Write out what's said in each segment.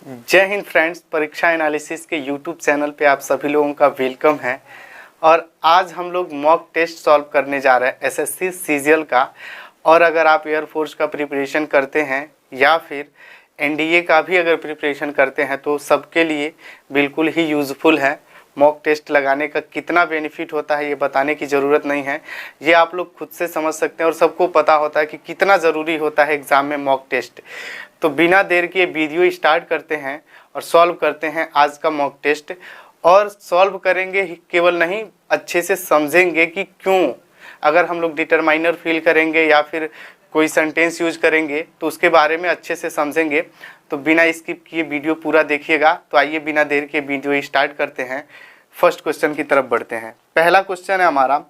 जय हिंद फ्रेंड्स, परीक्षा एनालिसिस के यूट्यूब चैनल पे आप सभी लोगों का वेलकम है। और आज हम लोग मॉक टेस्ट सॉल्व करने जा रहे हैं एसएससी सीजीएल का। और अगर आप एयरफोर्स का प्रिपरेशन करते हैं या फिर एनडीए का भी अगर प्रिपरेशन करते हैं तो सबके लिए बिल्कुल ही यूज़फुल है। मॉक टेस्ट लगाने का कितना बेनिफिट होता है ये बताने की ज़रूरत नहीं है, ये आप लोग खुद से समझ सकते हैं और सबको पता होता है कि कितना ज़रूरी होता है एग्ज़ाम में मॉक टेस्ट। तो बिना देर के वीडियो स्टार्ट करते हैं और सॉल्व करते हैं आज का मॉक टेस्ट। और सॉल्व करेंगे केवल नहीं, अच्छे से समझेंगे कि क्यों, अगर हम लोग डिटरमाइनर फिल करेंगे या फिर कोई सेंटेंस यूज करेंगे तो उसके बारे में अच्छे से समझेंगे। तो बिना स्किप किए वीडियो पूरा देखिएगा। तो आइए बिना देर के वीडियो स्टार्ट करते हैं, फर्स्ट क्वेश्चन की तरफ बढ़ते हैं। पहला क्वेश्चन है हमारा,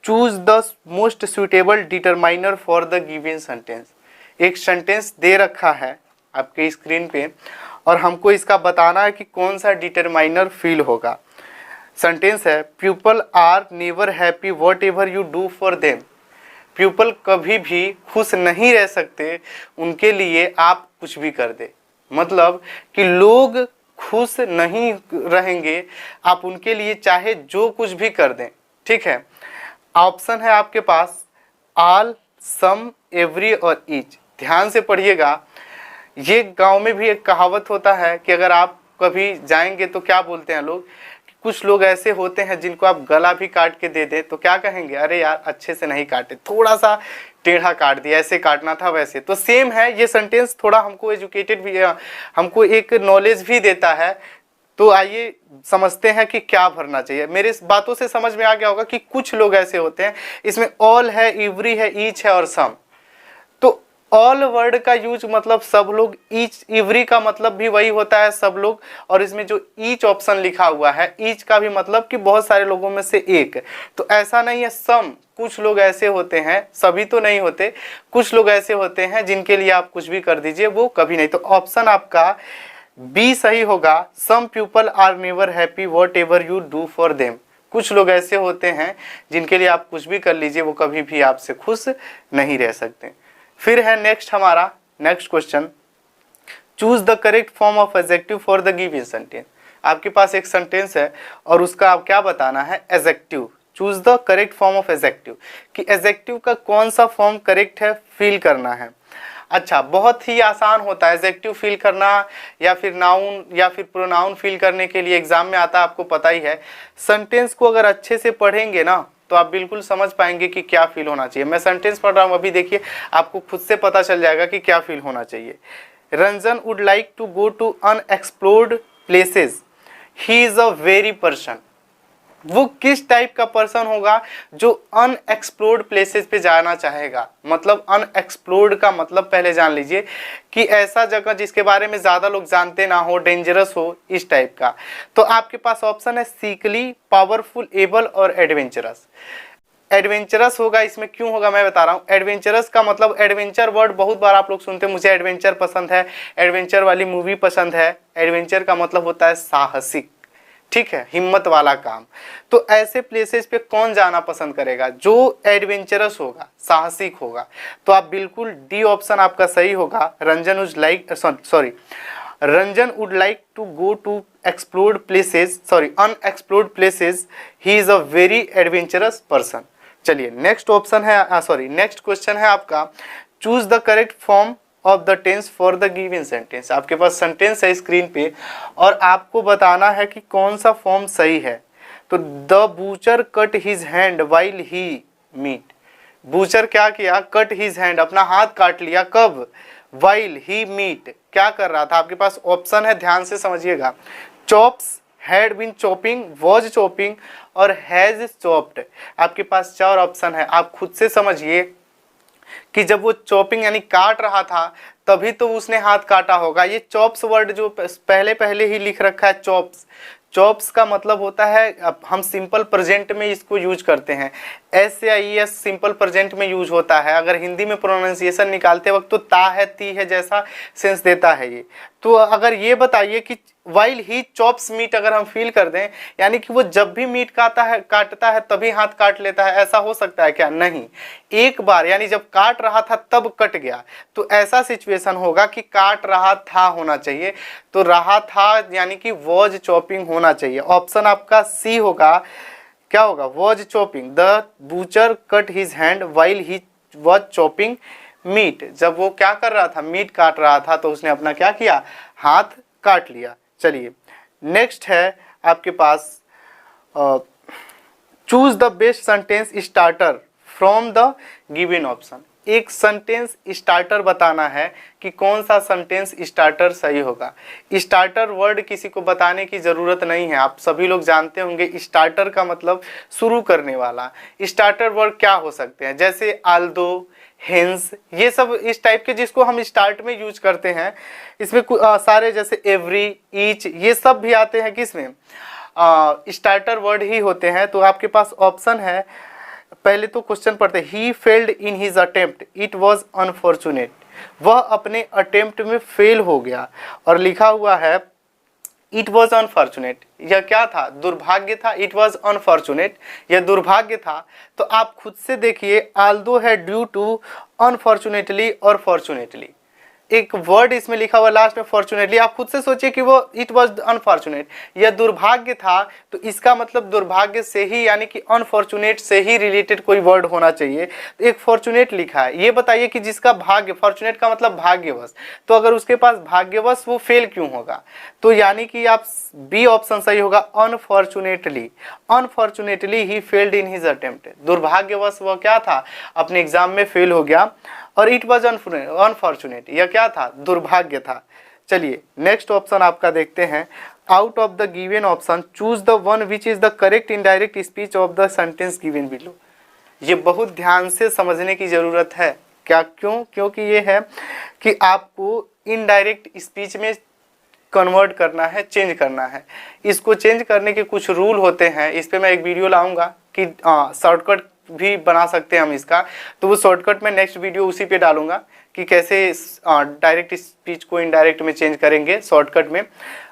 choose the most suitable determiner for the given sentence. एक सेंटेंस दे रखा है आपके स्क्रीन पे और हमको इसका बताना है कि कौन सा डिटरमाइनर फिल होगा। सेंटेंस है, people are never happy whatever you do for them. People कभी भी खुश नहीं रह सकते उनके लिए आप कुछ भी कर दे। मतलब कि लोग खुश नहीं रहेंगे आप उनके लिए चाहे जो कुछ भी कर दें। ठीक है, ऑप्शन है आपके पास ऑल, सम, एवरी और ईच। ध्यान से पढ़िएगा, ये गांव में भी एक कहावत होता है कि अगर आप कभी जाएंगे तो क्या बोलते हैं लोग, कुछ लोग ऐसे होते हैं जिनको आप गला भी काट के दे दे तो क्या कहेंगे, अरे यार अच्छे से नहीं काटे, थोड़ा सा टेढ़ा काट दिया, ऐसे काटना था वैसे। तो सेम है ये सेंटेंस, थोड़ा हमको एजुकेटेड भी, हमको एक नॉलेज भी देता है। तो आइए समझते हैं कि क्या भरना चाहिए। मेरे बातों से समझ में आ गया होगा कि कुछ लोग ऐसे होते हैं, इसमें ऑल है, एवरी है, ईच है और सम। तो ऑल वर्ड का यूज मतलब सब लोग, ईच एवरी का मतलब भी वही होता है सब लोग, और इसमें जो ईच ऑप्शन लिखा हुआ है, ईच का भी मतलब कि बहुत सारे लोगों में से एक। तो ऐसा नहीं है सम, कुछ लोग ऐसे होते हैं, सभी तो नहीं होते, कुछ लोग ऐसे होते हैं जिनके लिए आप कुछ भी कर दीजिए वो कभी नहीं। तो ऑप्शन आपका बी सही होगा, some people are never happy whatever you do for them. कुछ लोग ऐसे होते हैं जिनके लिए आप कुछ भी कर लीजिए वो कभी भी आपसे खुश नहीं रह सकते। फिर है नेक्स्ट हमारा next question, choose the correct form of adjective for the given sentence. आपके पास एक सेंटेंस है और उसका आप क्या बताना है, adjective. Choose the correct form of adjective, कि एडजेक्टिव का कौन सा फॉर्म करेक्ट है फिल करना है। अच्छा, बहुत ही आसान होता है एडजेक्टिव फिल करना, या फिर नाउन या फिर प्रोनाउन फिल करने के लिए एग्जाम में आता है, आपको पता ही है। सेंटेंस को अगर अच्छे से पढ़ेंगे ना तो आप बिल्कुल समझ पाएंगे कि क्या फील होना चाहिए। मैं सेंटेंस पढ़ रहा हूँ अभी, देखिए आपको खुद से पता चल जाएगा कि क्या फील होना चाहिए। Ranjan would like to go to unexplored places, he is a very person. वो किस टाइप का पर्सन होगा जो अनएक्सप्लोर्ड प्लेसेस पे जाना चाहेगा। मतलब अनएक्सप्लोर्ड का मतलब पहले जान लीजिए कि ऐसा जगह जिसके बारे में ज्यादा लोग जानते ना हो, डेंजरस हो, इस टाइप का। तो आपके पास ऑप्शन है सीकली, पावरफुल, एबल और एडवेंचरस। एडवेंचरस होगा, इसमें क्यों होगा मैं बता रहा हूँ। एडवेंचरस का मतलब, एडवेंचर वर्ड बहुत बार आप लोग सुनते हैं, मुझे एडवेंचर पसंद है, एडवेंचर वाली मूवी पसंद है। एडवेंचर का मतलब होता है साहसिक, ठीक है, हिम्मत वाला काम। तो ऐसे प्लेसेस पे कौन जाना पसंद करेगा, जो एडवेंचरस होगा, साहसिक होगा। तो आप बिल्कुल डी ऑप्शन आपका सही होगा। Ranjan would like, sorry, Ranjan would like to go to explored places, sorry unexplored places, he is a very adventurous person. चलिए नेक्स्ट ऑप्शन है, सॉरी नेक्स्ट क्वेश्चन है आपका, choose the correct form of the tense for the given sentence. आपके पास sentence है screen पे और आपको बताना है कि कौन सा फॉर्म सही है। तो the butcher cut his hand while he meat. Butcher क्या किया, कट हिज हैंड, अपना हाथ काट लिया, कब, वाइल ही मीट, क्या कर रहा था। आपके पास ऑप्शन है, ध्यान से समझिएगा, chops, had been chopping, was chopping और हैज चॉप्ड। आपके पास चार ऑप्शन है, आप खुद से समझिए कि जब वो चॉपिंग यानी काट रहा था तभी तो उसने हाथ काटा होगा। ये चॉप्स वर्ड जो पहले ही लिख रखा है, चॉप्स, चॉप्स का मतलब होता है, अब हम सिंपल प्रेजेंट में इसको यूज करते हैं, एस या ई एस सिंपल प्रेजेंट में यूज होता है। अगर हिंदी में प्रोनाउंसिएशन निकालते वक्त तो ता है ती है जैसा सेंस देता है ये। तो अगर ये बताइए कि वाइल ही चॉप्स मीट अगर हम फील कर दें, यानी कि वो जब भी मीट काटता है तभी हाथ काट लेता है, ऐसा हो सकता है क्या? नहीं, एक बार यानी जब काट रहा था तब कट गया, तो ऐसा सिचुएशन होगा कि काट रहा था होना चाहिए। तो रहा था यानी कि वॉज चॉपिंग होना चाहिए। ऑप्शन आपका सी होगा। क्या होगा? Was chopping. The butcher cut his hand while he was chopping meat. जब वो क्या कर रहा था? मीट काट रहा था, तो उसने अपना क्या किया? हाथ काट लिया। चलिए नेक्स्ट है आपके पास, choose the best sentence starter from the given option. एक सेंटेंस स्टार्टर बताना है कि कौन सा सेंटेंस स्टार्टर सही होगा। स्टार्टर वर्ड किसी को बताने की ज़रूरत नहीं है, आप सभी लोग जानते होंगे। स्टार्टर का मतलब शुरू करने वाला। स्टार्टर वर्ड क्या हो सकते हैं? जैसे आल्दो, हेंस, ये सब इस टाइप के जिसको हम स्टार्ट में यूज करते हैं। इसमें सारे जैसे एवरी, ईच, ये सब भी आते हैं किसमें? स्टार्टर वर्ड ही होते हैं। तो आपके पास ऑप्शन है, पहले तो क्वेश्चन पढ़ते, ही failed in his attempt it was unfortunate. वह अपने अटेम्प्ट में फेल हो गया, और लिखा हुआ है इट वॉज अनफॉर्चुनेट। यह क्या था? दुर्भाग्य था। इट वॉज अनफॉर्चुनेट, यह दुर्भाग्य था। तो आप खुद से देखिए, आल्दो है ड्यू टू, अनफॉर्चुनेटली और फॉर्चुनेटली। एक वर्ड इसमें लिखा हुआ लास्ट में फॉर्चुनेटली। आप खुद से सोचिए कि वो इट वॉज अनफॉर्चुनेट, यह दुर्भाग्य था, तो इसका मतलब दुर्भाग्य से ही यानी कि अनफॉर्चुनेट से ही रिलेटेड कोई वर्ड होना चाहिए। तो एक फॉर्चुनेट लिखा है, ये बताइए कि जिसका भाग्य, फॉर्चुनेट का मतलब भाग्यवश, तो अगर उसके पास भाग्यवश वो फेल क्यों होगा? तो यानी कि आप बी ऑप्शन सही होगा, unfortunately. Unfortunately he failed in his attempt. दुर्भाग्यवश वह क्या था? अपने एग्जाम में फेल हो गया। और इट वॉज अनफॉर्चुनेट, यह क्या था? दुर्भाग्य था। चलिए नेक्स्ट ऑप्शन आपका देखते हैं, out of the given option choose the one which is the correct indirect speech of the sentence given below. ये बहुत ध्यान से समझने की जरूरत है। क्या? क्यों? क्योंकि ये है कि आपको इनडायरेक्ट स्पीच में कन्वर्ट करना है, चेंज करना है। इसको चेंज करने के कुछ रूल होते हैं, इस पर मैं एक वीडियो लाऊंगा कि शॉर्टकट भी बना सकते हैं हम इसका। तो वो शॉर्टकट में नेक्स्ट वीडियो उसी पे डालूंगा कि कैसे डायरेक्ट स्पीच को इनडायरेक्ट में चेंज करेंगे शॉर्टकट में।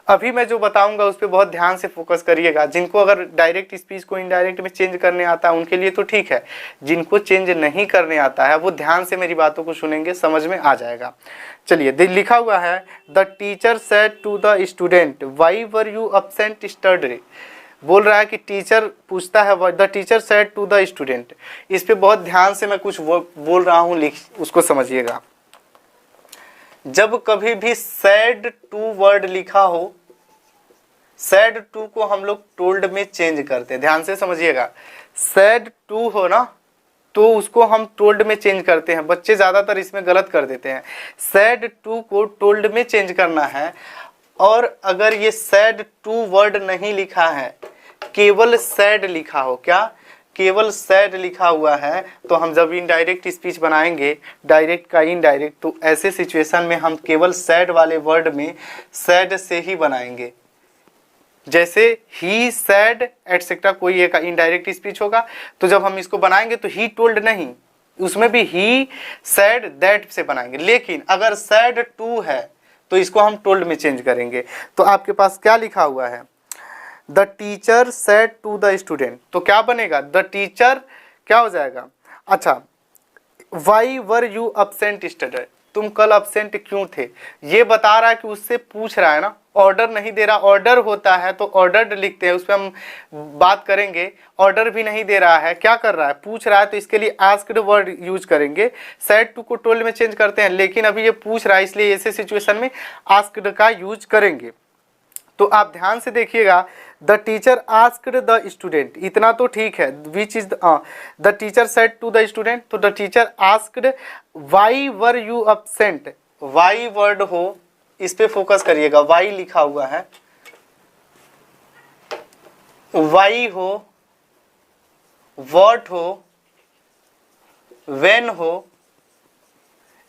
अभी मैं जो बताऊंगा उस पर बहुत ध्यान से फोकस करिएगा। जिनको अगर डायरेक्ट स्पीच को इनडायरेक्ट में चेंज करने आता है उनके लिए तो ठीक है, जिनको चेंज नहीं करने आता है वो ध्यान से मेरी बातों को सुनेंगे, समझ में आ जाएगा। चलिए लिखा हुआ है, the teacher said to the student why were you absent study. बोल रहा है कि टीचर पूछता है, the teacher said to the student. इस पे बहुत ध्यान से मैं कुछ बोल रहा हूँ, उसको समझिएगा। जब कभी भी सैड टू वर्ड लिखा हो, सैड टू को हम लोग टोल्ड में चेंज करते हैं। ध्यान से समझिएगा, सैड टू हो ना तो उसको हम टोल्ड में चेंज करते हैं। बच्चे ज्यादातर इसमें गलत कर देते हैं। सैड टू को टोल्ड में चेंज करना है। और अगर ये सैड टू वर्ड नहीं लिखा है, केवल सैड लिखा हो, क्या? केवल सैड लिखा हुआ है, तो हम जब इनडायरेक्ट स्पीच बनाएंगे, डायरेक्ट का इनडायरेक्ट, तो ऐसे सिचुएशन में हम केवल सैड वाले वर्ड में सैड से ही बनाएंगे। जैसे ही सैड एटसेट्रा, कोई एक इनडायरेक्ट स्पीच होगा, तो जब हम इसको बनाएंगे तो ही टोल्ड नहीं, उसमें भी ही सैड दैट से बनाएंगे। लेकिन अगर सैड टू है तो इसको हम टोल्ड में चेंज करेंगे। तो आपके पास क्या लिखा हुआ है, the teacher said to the student, तो क्या बनेगा? द टीचर क्या हो जाएगा? अच्छा, why were you absent study, तुम कल अब्सेंट क्यों थे? ये बता रहा है कि उससे पूछ रहा है ना, ऑर्डर नहीं दे रहा। ऑर्डर होता है तो ऑर्डर लिखते हैं, उस पर हम बात करेंगे। ऑर्डर भी नहीं दे रहा है, क्या कर रहा है? पूछ रहा है, तो इसके लिए आस्क्ड वर्ड यूज करेंगे। सेड टू को टोल्ड में चेंज करते हैं, लेकिन अभी ये पूछ रहा है, इसलिए ऐसे सिचुएशन में आस्क्ड का यूज करेंगे। तो आप ध्यान से देखिएगा, the teacher asked the student, इतना तो ठीक है। Which is the teacher said to the student, तो the teacher asked why were you absent. Why word हो, इस पे फोकस करिएगा। वाई लिखा हुआ है, वाई हो, व्हाट हो, व्हेन हो,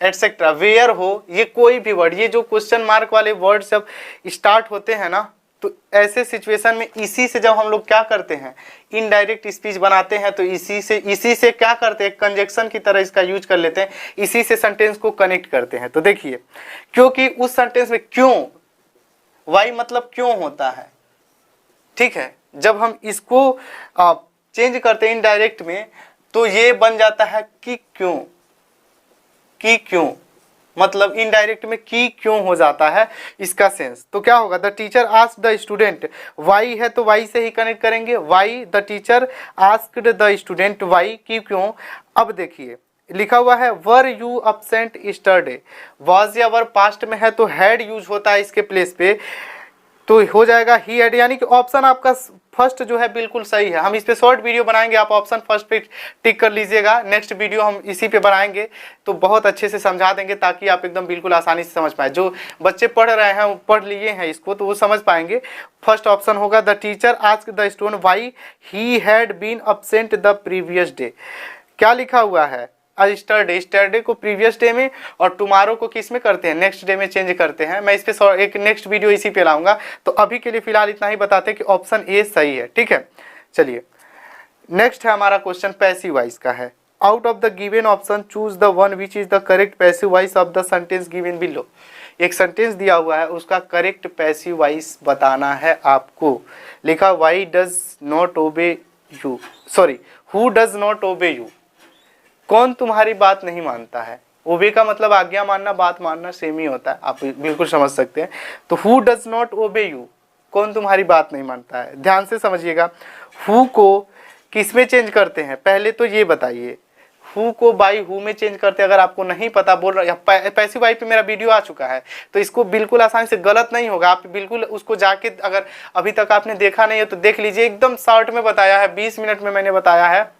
एटसेट्रा, वेयर हो, ये कोई भी वर्ड, ये जो क्वेश्चन मार्क वाले वर्ड जब स्टार्ट होते हैं ना, तो ऐसे सिचुएशन में इसी से जब हम लोग क्या करते हैं, इनडायरेक्ट स्पीच बनाते हैं, तो इसी से क्या करते हैं, कंजक्शन की तरह इसका यूज कर लेते हैं, इसी से सेंटेंस को कनेक्ट करते हैं। तो देखिए, क्योंकि उस सेंटेंस में क्यों, वाई मतलब क्यों होता है, ठीक है। जब हम इसको चेंज करते हैं इनडायरेक्ट में, तो ये बन जाता है कि क्यों, कि क्यों, मतलब इनडायरेक्ट में की क्यों हो जाता है इसका सेंस। तो क्या होगा, the teacher asked the student, why है तो वाई से ही कनेक्ट करेंगे, why, the teacher asked the student why, की क्यों। अब देखिए लिखा हुआ है were you absent yesterday, was या वर पास्ट में है तो हैड यूज होता है इसके प्लेस पे, तो हो जाएगा ही हैड, यानी कि ऑप्शन आपका फर्स्ट जो है बिल्कुल सही है। हम इस पे शॉर्ट वीडियो बनाएंगे, आप ऑप्शन फर्स्ट पे टिक कर लीजिएगा। नेक्स्ट वीडियो हम इसी पे बनाएंगे तो बहुत अच्छे से समझा देंगे, ताकि आप एकदम बिल्कुल आसानी से समझ पाए। जो बच्चे पढ़ रहे हैं, पढ़ लिए हैं इसको, तो वो समझ पाएंगे। फर्स्ट ऑप्शन होगा the teacher asked the student why he had been absent the previous day. क्या लिखा हुआ है, यस्टरडे को प्रीवियस डे में और टुमारो को किस में करते हैं, नेक्स्ट डे में चेंज करते हैं। मैं इस पे एक नेक्स्ट वीडियो इसी पे लाऊंगा। तो अभी के लिए फिलहाल इतना ही बताते हैं कि ऑप्शन ए सही है, ठीक है। चलिए नेक्स्ट है हमारा क्वेश्चन पैसिव वॉइस का है। Out of the given option choose the one which is the correct passive voice of the sentence given below. एक सेंटेंस दिया हुआ है, उसका करेक्ट पैसिव वॉइस बताना है आपको। लिखा why does not obey you, sorry who does not obey you, कौन तुम्हारी बात नहीं मानता है। ओबे का मतलब आज्ञा मानना, बात मानना सेम ही होता है, आप बिल्कुल समझ सकते हैं। तो who does not obey you, कौन तुम्हारी बात नहीं मानता है। ध्यान से समझिएगा, हु को किस में चेंज करते हैं, पहले तो ये बताइए। हु को बाई हु में चेंज करते हैं, अगर आपको नहीं पता, बोल रहा पैसिव वॉइस पे मेरा वीडियो आ चुका है, तो इसको बिल्कुल आसानी से गलत नहीं होगा। आप बिल्कुल उसको जाके, अगर अभी तक आपने देखा नहीं है तो देख लीजिए, एकदम शॉर्ट में बताया है, 20 मिनट में मैंने बताया है।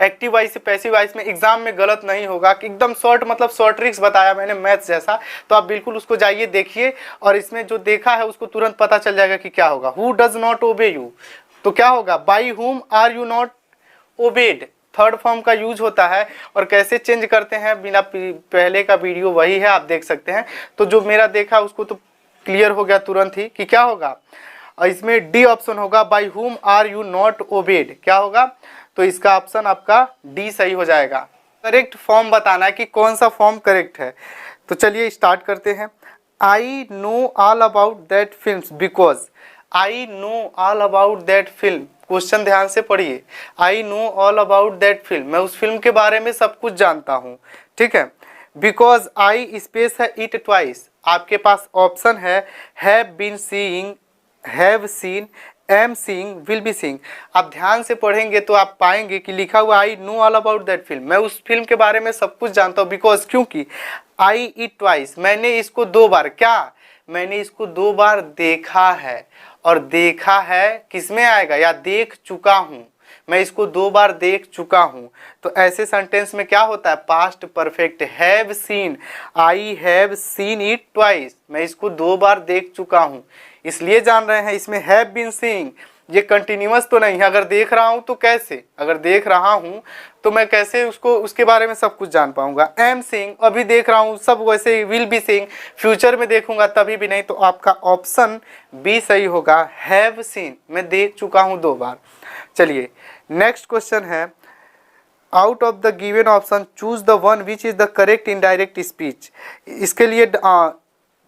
एक्टिव वॉइस से पैसिव वॉइस में एग्जाम में गलत नहीं होगा, एकदम शॉर्ट, मतलब शॉर्ट ट्रिक्स बताया मैंने मैथ्स जैसा। तो आप बिल्कुल उसको जाइए देखिए, और इसमें जो देखा है उसको तुरंत पता चल जाएगा कि क्या होगा। Who does not obey you, तो क्या होगा, by whom are you not obeyed, third form का यूज होता है। और कैसे चेंज करते हैं, बिना पहले का वीडियो वही है, आप देख सकते हैं। तो जो मेरा देखा उसको तो क्लियर हो गया तुरंत ही कि क्या होगा। इसमें डी ऑप्शन होगा, by whom are you not obeyed, क्या होगा। तो इसका ऑप्शन आपका डी सही हो जाएगा। करेक्ट फॉर्म बताना है कि कौन सा फॉर्म करेक्ट है। तो चलिए स्टार्ट करते हैं। I know all about that film because, I know all about that film, question ध्यान से पढ़िए। I know all about that film, मैं उस फिल्म के बारे में सब कुछ जानता हूँ, ठीक है। बिकॉज आई स्पेस है इट ट्वाइस, आपके पास ऑप्शन है have been seeing, have seen, am seeing, will be seeing. आप ध्यान से पढ़ेंगे तो आप पाएंगे कि लिखा हुआ I know all about that film, मैं उस फिल्म के बारे में सब कुछ जानता हूँ। बिकॉज, क्योंकि आई इट ट्वाइस, मैंने इसको 2 बार, क्या, मैंने इसको 2 बार देखा है। और देखा है किसमें आएगा, या देख चुका हूँ, मैं इसको 2 बार देख चुका हूँ। तो ऐसे सेंटेंस में क्या होता है, past perfect, have seen, I have seen it twice, मैं इसको 2 बार देख चुका हूँ, इसलिए जान रहे हैं। इसमें हैव बीन सीइंग, ये कंटिन्यूअस तो नहीं है। अगर देख रहा हूँ तो कैसे, अगर देख रहा हूँ तो मैं कैसे उसको, उसके बारे में सब कुछ जान पाऊंगा। एम सीइंग, अभी देख रहा हूँ, सब वैसे। विल बी सीइंग, फ्यूचर में देखूंगा तभी भी नहीं। तो आपका ऑप्शन बी सही होगा, हैव सीन, मैं देख चुका हूँ 2 बार। चलिए नेक्स्ट क्वेश्चन है, out of the given option choose the one which is the correct indirect speech. इसके लिए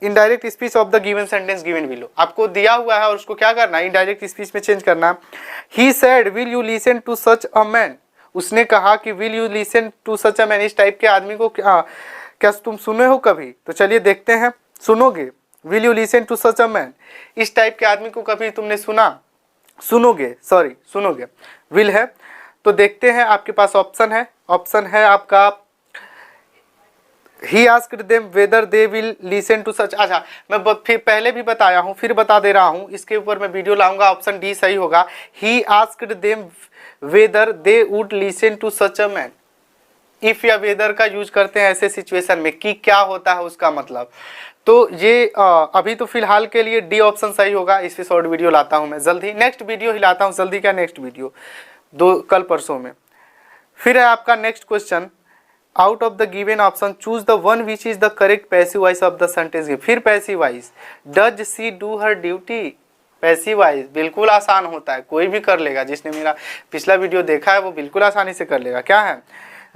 indirect speech of the given sentence given below आपको दिया हुआ है, और उसको क्या करना है, इनडायरेक्ट स्पीच में चेंज करना है। He said will you listen to such a man, उसने कहा कि will you listen to such a man, इस टाइप के आदमी को क्या तुम सुने हो कभी। तो चलिए देखते हैं, सुनोगे, will you listen to such a man, इस टाइप के आदमी को कभी तुमने सुना, सुनोगे, सॉरी सुनोगे, विल है। तो देखते हैं, आपके पास ऑप्शन है आपका He asked them whether they will listen to such। अच्छा, मैं फिर पहले भी बताया हूँ, फिर बता दे रहा हूँ, इसके ऊपर मैं वीडियो लाऊंगा। ऑप्शन डी सही होगा, He asked them whether they would listen to such a man। If या वेदर का यूज करते हैं ऐसे सिचुएशन में कि क्या होता है उसका मतलब। तो ये अभी तो फिलहाल के लिए डी ऑप्शन सही होगा। इस पे शॉर्ट वीडियो लाता हूँ मैं जल्दी, नेक्स्ट वीडियो ही लाता हूँ जल्दी, क्या नेक्स्ट वीडियो 2 कल परसों में। फिर है आपका next question, out of the given option choose the one which is the correct passive voice of the sentence. फिर passive voice, does she do her duty, passive voice बिल्कुल आसान होता है, कोई भी कर लेगा। जिसने मेरा पिछला वीडियो देखा है वो बिल्कुल आसानी से कर लेगा। क्या है?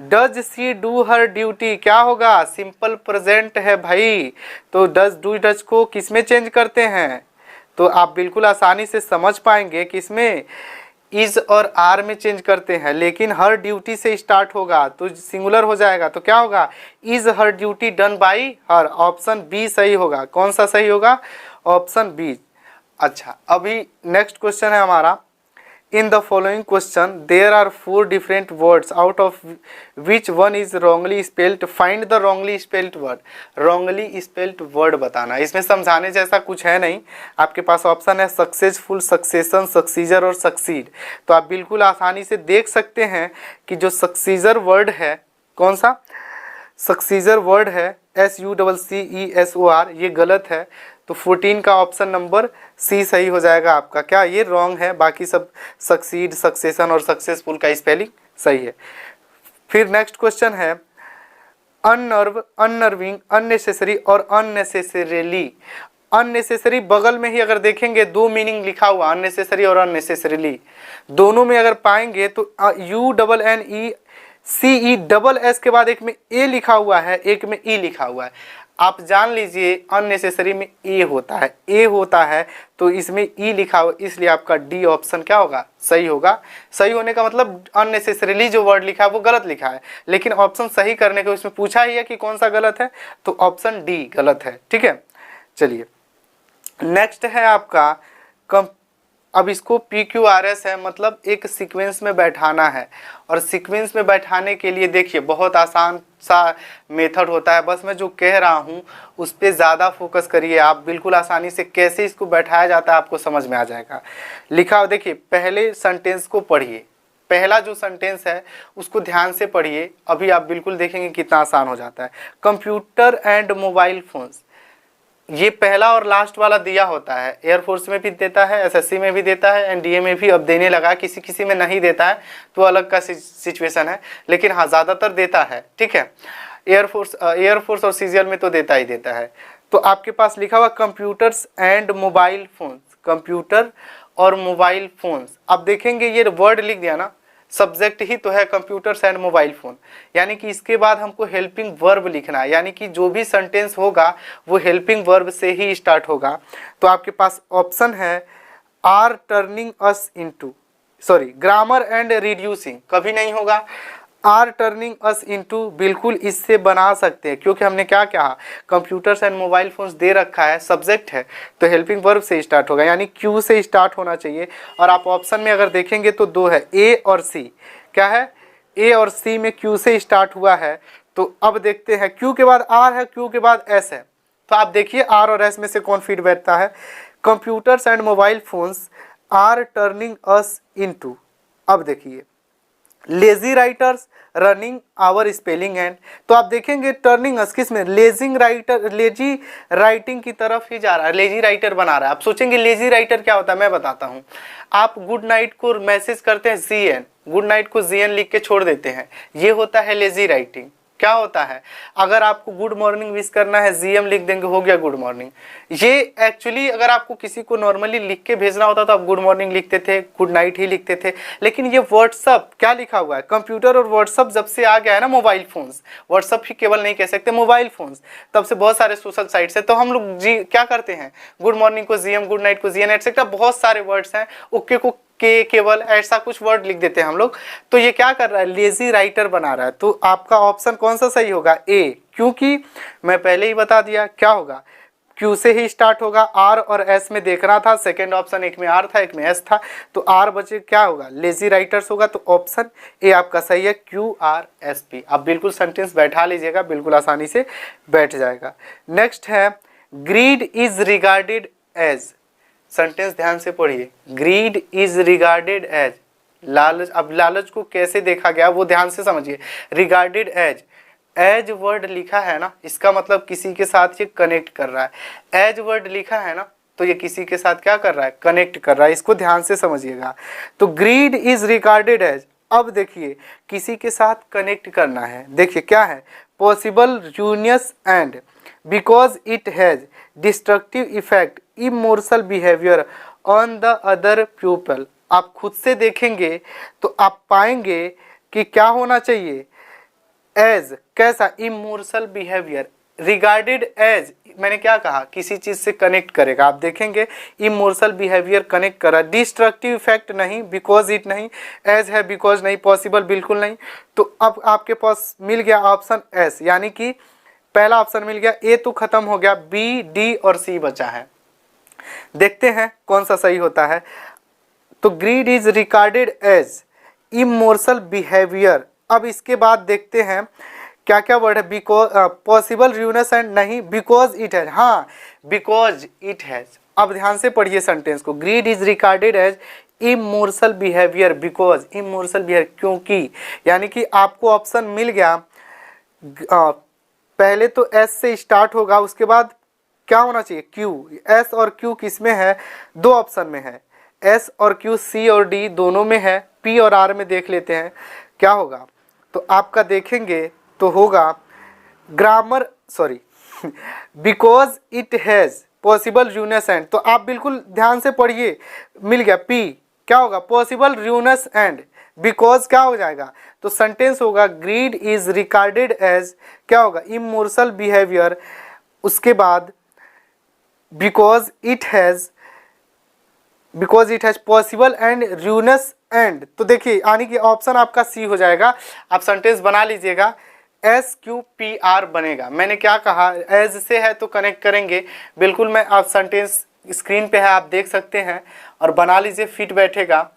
Does she do her duty, क्या होगा? सिंपल प्रेजेंट है भाई, तो डज डू डज को किस में चेंज करते हैं? तो आप बिल्कुल आसानी से समझ पाएंगे कि इसमें इज और आर में चेंज करते हैं, लेकिन हर ड्यूटी से स्टार्ट होगा तो सिंगुलर हो जाएगा। तो क्या होगा? Is her duty done by her. Option B सही होगा। कौन सा सही होगा? Option B. अच्छा, अभी नेक्स्ट क्वेश्चन है हमारा। In the following question there are 4 different words out of which one is wrongly spelled, find the wrongly spelled word. Wrongly spelled word बताना। इसमें समझाने जैसा कुछ है नहीं, आपके पास ऑप्शन है सक्सेसफुल, सक्सेशन, सक्सीजर और सक्सीड। तो आप बिल्कुल आसानी से देख सकते हैं कि जो सक्सीजर वर्ड है, कौन सा सक्सीजर वर्ड है, SUCCESOR, ये गलत है। तो 14 का ऑप्शन नंबर सी सही हो जाएगा आपका। क्या ये रॉन्ग है? बाकी सब सक्सीड, सक्सेशन और सक्सेसफुल का स्पेलिंग सही है। फिर नेक्स्ट क्वेश्चन है अननर्व, अननर्विंग, अननेसेसरी और अननेसेसरीली। अननेसेसरी बगल में ही अगर देखेंगे 2 मीनिंग लिखा हुआ, अननेसेसरी और अननेसेसरीली दोनों में अगर पाएंगे तो UNNECESS के बाद एक में ए लिखा हुआ है, एक में ई लिखा हुआ है। आप जान लीजिए अननेसेसरी में ए होता है, ए होता है तो इसमें ई लिखा हुआ, इसलिए आपका डी ऑप्शन क्या होगा? सही होगा। सही होने का मतलब अननेसेसरीली जो वर्ड लिखा है वो गलत लिखा है, लेकिन ऑप्शन सही करने को इसमें पूछा ही है कि कौन सा गलत है, तो ऑप्शन डी गलत है। ठीक है, चलिए नेक्स्ट है आपका अब इसको PQRS है, मतलब एक सीक्वेंस में बैठाना है। और सीक्वेंस में बैठाने के लिए देखिए बहुत आसान सा मेथड होता है, बस मैं जो कह रहा हूँ उस पर ज़्यादा फोकस करिए। आप बिल्कुल आसानी से कैसे इसको बैठाया जाता है आपको समझ में आ जाएगा। लिखा देखिए, पहले सेंटेंस को पढ़िए, पहला जो सेंटेंस है उसको ध्यान से पढ़िए, अभी आप बिल्कुल देखेंगे कितना आसान हो जाता है। कंप्यूटर एंड मोबाइल फोन्स, ये पहला और लास्ट वाला दिया होता है, एयरफोर्स में भी देता है, SSC में भी देता है, NDA में भी अब देने लगा, किसी किसी में नहीं देता है तो अलग का सिचुएशन है, लेकिन हाँ ज़्यादातर देता है। ठीक है, एयरफोर्स और CGL में तो देता ही देता है। तो आपके पास लिखा हुआ computers and mobile phones, computer और मोबाइल फोन्स। अब देखेंगे ये वर्ड लिख दिया ना, सब्जेक्ट ही तो है कंप्यूटर्स एंड मोबाइल फ़ोन, यानी कि इसके बाद हमको हेल्पिंग वर्ब लिखना है, यानी कि जो भी सेंटेंस होगा वो हेल्पिंग वर्ब से ही स्टार्ट होगा। तो आपके पास ऑप्शन है are turning us into, sorry grammar and reducing कभी नहीं होगा, आर टर्निंग अस इनटू बिल्कुल इससे बना सकते हैं, क्योंकि हमने क्या कहा कंप्यूटर्स एंड मोबाइल फोन्स दे रखा है, सब्जेक्ट है तो हेल्पिंग वर्ब से स्टार्ट होगा, यानी क्यू से स्टार्ट होना चाहिए। और आप ऑप्शन में अगर देखेंगे तो 2 है, ए और सी। क्या है? ए और सी में क्यू से स्टार्ट हुआ है। तो अब देखते हैं, क्यू के बाद आर है, क्यू के बाद एस है, तो आप देखिए आर और एस में से कौन फिट बैठता है। Computers and mobile phones are turning us into, अब देखिए lazy writers running our spelling and, तो आप देखेंगे टर्निंग अस किस में, लेजी राइटिंग की तरफ ही जा रहा है, लेजी राइटर बना रहा है। आप सोचेंगे लेजी राइटर क्या होता है, मैं बताता हूँ। आप गुड नाइट को मैसेज करते हैं GN, गुड नाइट को GN लिख के छोड़ देते हैं, ये होता है लेजी राइटिंग। क्या होता है, अगर आपको गुड मॉर्निंग विश करना है GM लिख देंगे, हो गया गुड मॉर्निंग। ये एक्चुअली अगर आपको किसी को नॉर्मली लिख के भेजना होता तो आप गुड मॉर्निंग लिखते थे, गुड नाइट ही लिखते थे, लेकिन ये व्हाट्सअप क्या लिखा हुआ है, कंप्यूटर और व्हाट्सअप जब से आ गया है ना, मोबाइल फोन्स, व्हाट्सअप ही केवल नहीं कह सकते, मोबाइल फोन्स, तब से बहुत सारे सोशल साइट्स है, तो हम लोग जी क्या करते हैं, गुड मॉर्निंग को GM, गुड नाइट को GN एटसेट्रा, बहुत सारे वर्ड्स हैं, ओके को के केवल ऐसा कुछ वर्ड लिख देते हैं हम लोग। तो ये क्या कर रहा है, लेजी राइटर बना रहा है। तो आपका ऑप्शन कौन सा सही होगा, ए, क्योंकि मैं पहले ही बता दिया क्या होगा, क्यू से ही स्टार्ट होगा। आर और एस में देखना था, सेकंड ऑप्शन एक में आर था एक में एस था, तो आर बचे क्या होगा, लेजी राइटर्स होगा। तो ऑप्शन ए आपका सही है, QRSP। आप बिल्कुल सेंटेंस बैठा लीजिएगा, बिल्कुल आसानी से बैठ जाएगा। नेक्स्ट है greed is regarded as, sentence ध्यान से पढ़िए, ग्रीड इज रिगार्डेड एज, लालच। अब लालच को कैसे देखा गया वो ध्यान से समझिए। रिगार्डेड एज, एज वर्ड लिखा है ना, इसका मतलब किसी के साथ ये कनेक्ट कर रहा है। एज वर्ड लिखा है ना, तो ये किसी के साथ क्या कर रहा है, कनेक्ट कर रहा है, इसको ध्यान से समझिएगा। तो ग्रीड इज रिगार्डेड एज, अब देखिए किसी के साथ कनेक्ट करना है, देखिए क्या है, possible ruinous and because it has destructive effect immoral behaviour on the other people. आप खुद से देखेंगे तो आप पाएंगे कि क्या होना चाहिए, एज कैसा, इमोशनल बिहेवियर रिगार्डेड एज, मैंने क्या कहा, किसी चीज से कनेक्ट करेगा। आप देखेंगे इमोशनल बिहेवियर कनेक्ट करा, डिस्ट्रक्टिव इफेक्ट नहीं, बिकॉज इट नहीं, एज है बिकॉज नहीं, पॉसिबल बिल्कुल नहीं। तो अब आपके पास मिल गया ऑप्शन एस, यानी कि पहला ऑप्शन मिल गया, ए तो खत्म हो गया, बी, डी और सी बचा है। देखते हैं कौन सा सही होता है। तो greed is regarded as emotional behaviour. अब इसके बाद देखते हैं क्या क्या वर्ड है, बिकॉज, पॉसिबल, र्यूनेस एंड नहीं, बिकॉज इट हैज, हाँ बिकॉज इट हैज। अब ध्यान से पढ़िए सेंटेंस को, greed is regarded as emotional behaviour because, emotional behaviour क्योंकि, यानी कि आपको ऑप्शन मिल गया, पहले तो एस से स्टार्ट होगा, उसके बाद क्या होना चाहिए, क्यू। एस और क्यू किस में है, दो ऑप्शन में है, एस और क्यू, सी और डी दोनों में है, पी और आर में देख लेते हैं क्या होगा। तो आपका देखेंगे तो होगा grammar, sorry because it has possible ruinous end. तो आप बिल्कुल ध्यान से पढ़िए, मिल गया पी, क्या होगा, पॉसिबल र्यूनेस एंड, बिकॉज क्या हो जाएगा, तो सेंटेंस होगा ग्रीड इज रिगार्डेड एज, क्या होगा, इमोशनल बिहेवियर, उसके बाद because it has possible and ruinous end. तो देखिए यानी कि ऑप्शन आपका सी हो जाएगा। आप सेंटेंस बना लीजिएगा, एस क्यू पी आर बनेगा। मैंने क्या कहा, एज से है तो कनेक्ट करेंगे, बिल्कुल मैं आप सेंटेंस स्क्रीन पे है, आप देख सकते हैं और बना लीजिए, फिट बैठेगा।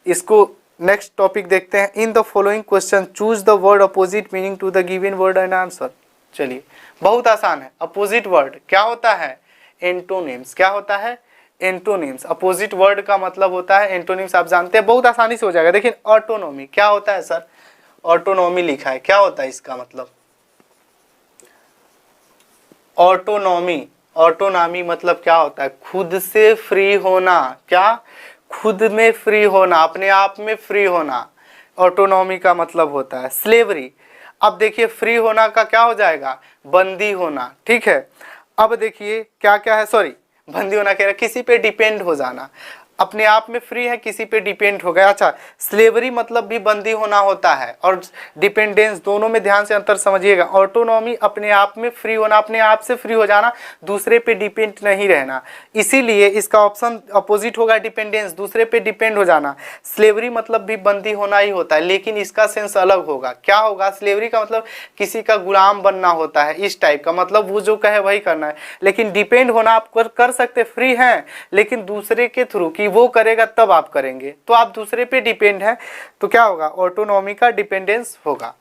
इसको नेक्स्ट टॉपिक देखते हैं। In the following question choose the word opposite meaning to the given word and answer. चलिए बहुत आसान है। अपोजिट वर्ड क्या होता है, एंटोनिम्स। क्या होता है, एंटोनिम्स। अपोजिट वर्ड का मतलब होता है एंटोनिम्स, आप जानते हैं, बहुत आसानी से हो जाएगा। देखिए ऑटोनॉमी क्या होता है सर, ऑटोनॉमी लिखा है, क्या होता है इसका मतलब, ऑटोनॉमी, ऑटोनॉमी मतलब क्या होता है, खुद से फ्री होना। क्या, खुद में फ्री होना, अपने आप में फ्री होना, ऑटोनॉमी का मतलब होता है। स्लेवरी, अब देखिए फ्री होना का क्या हो जाएगा, बंदी होना, ठीक है। अब देखिए क्या क्या है, सॉरी बंदी होना कह रहा है, किसी पे डिपेंड हो जाना, अपने आप में फ्री है, किसी पे डिपेंड हो गया। अच्छा, स्लेवरी मतलब भी बंदी होना होता है, और डिपेंडेंस, दोनों में ध्यान से अंतर समझिएगा। ऑटोनॉमी अपने आप में फ्री होना, अपने आप से फ्री हो जाना, दूसरे पे डिपेंड नहीं रहना, इसीलिए इसका ऑप्शन अपोजिट होगा, डिपेंडेंस, दूसरे पे डिपेंड हो जाना। स्लेवरी मतलब भी बंदी होना ही होता है, लेकिन इसका सेंस अलग होगा। क्या होगा, स्लेवरी का मतलब किसी का गुलाम बनना होता है, इस टाइप का, मतलब वो जो कहे वही करना है। लेकिन डिपेंड होना आप कर सकते, फ्री हैं, लेकिन दूसरे के थ्रू कि वो करेगा तब आप करेंगे, तो आप दूसरे पे डिपेंड हैं, तो क्या होगा, ऑटोनॉमी का डिपेंडेंस होगा।